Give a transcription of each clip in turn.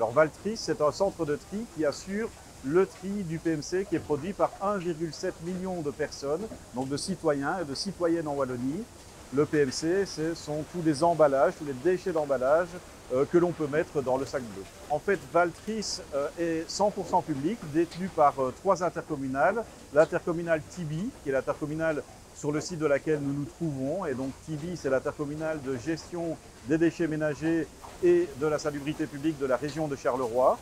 Alors Valtris, c'est un centre de tri qui assure le tri du PMC qui est produit par 1,7 million de personnes, donc de citoyens et de citoyennes en Wallonie. Le PMC, ce sont tous les emballages, tous les déchets d'emballage que l'on peut mettre dans le sac bleu. En fait, Valtris est 100% public, détenu par 3 intercommunales. L'intercommunale Tibi, qui est l'intercommunale sur le site de laquelle nous nous trouvons. Et donc Tibi, c'est l'intercommunale de gestion des déchets ménagers et de la salubrité publique de la région de Charleroi.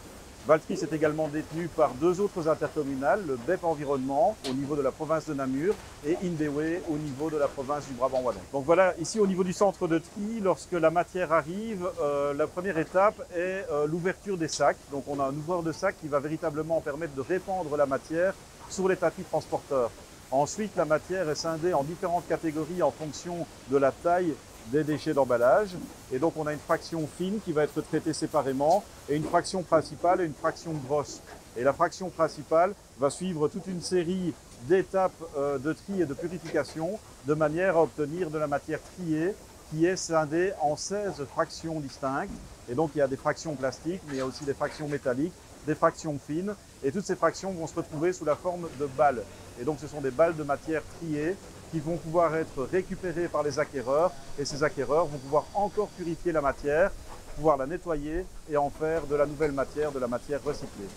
Valtris est également détenu par 2 autres intercommunales, le BEP Environnement au niveau de la province de Namur et Inbewe au niveau de la province du Brabant Wallon. Donc voilà, ici au niveau du centre de tri, lorsque la matière arrive, la première étape est l'ouverture des sacs. Donc on a un ouvreur de sac qui va véritablement permettre de répandre la matière sur les tapis transporteurs. Ensuite, la matière est scindée en différentes catégories en fonction de la taille des déchets d'emballage. Et donc, on a une fraction fine qui va être traitée séparément et une fraction principale et une fraction grosse. Et la fraction principale va suivre toute une série d'étapes de tri et de purification de manière à obtenir de la matière triée qui est scindée en 16 fractions distinctes. Et donc, il y a des fractions plastiques, mais il y a aussi des fractions métalliques, des fractions fines. Et toutes ces fractions vont se retrouver sous la forme de balles. Et donc, ce sont des balles de matière triée qui vont pouvoir être récupérés par les acquéreurs et ces acquéreurs vont pouvoir encore purifier la matière, pouvoir la nettoyer et en faire de la nouvelle matière, de la matière recyclée.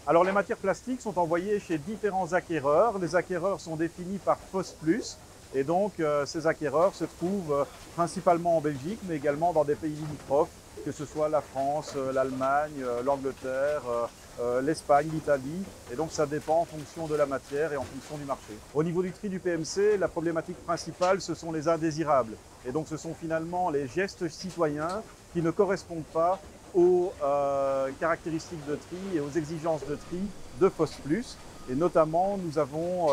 Alors les matières plastiques sont envoyées chez différents acquéreurs. Les acquéreurs sont définis par FOSPlus et donc ces acquéreurs se trouvent principalement en Belgique mais également dans des pays limitrophes, que ce soit la France, l'Allemagne, l'Angleterre, l'Espagne, l'Italie. Et donc ça dépend en fonction de la matière et en fonction du marché. Au niveau du tri du PMC, la problématique principale, ce sont les indésirables. Et donc ce sont finalement les gestes citoyens qui ne correspondent pas aux caractéristiques de tri et aux exigences de tri de FOSPlus. Et notamment, nous avons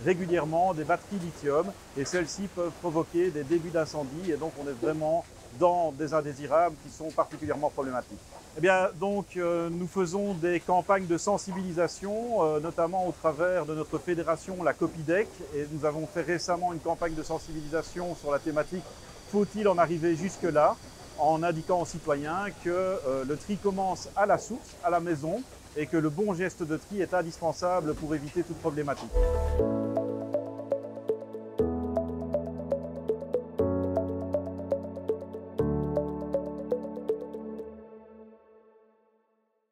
régulièrement des batteries lithium et celles-ci peuvent provoquer des débuts d'incendie. Et donc, on est vraiment dans des indésirables qui sont particulièrement problématiques. Eh bien, donc, nous faisons des campagnes de sensibilisation, notamment au travers de notre fédération, la Copidec. Et nous avons fait récemment une campagne de sensibilisation sur la thématique « Faut-il en arriver jusque-là ?» en indiquant aux citoyens que le tri commence à la source, à la maison, et que le bon geste de tri est indispensable pour éviter toute problématique.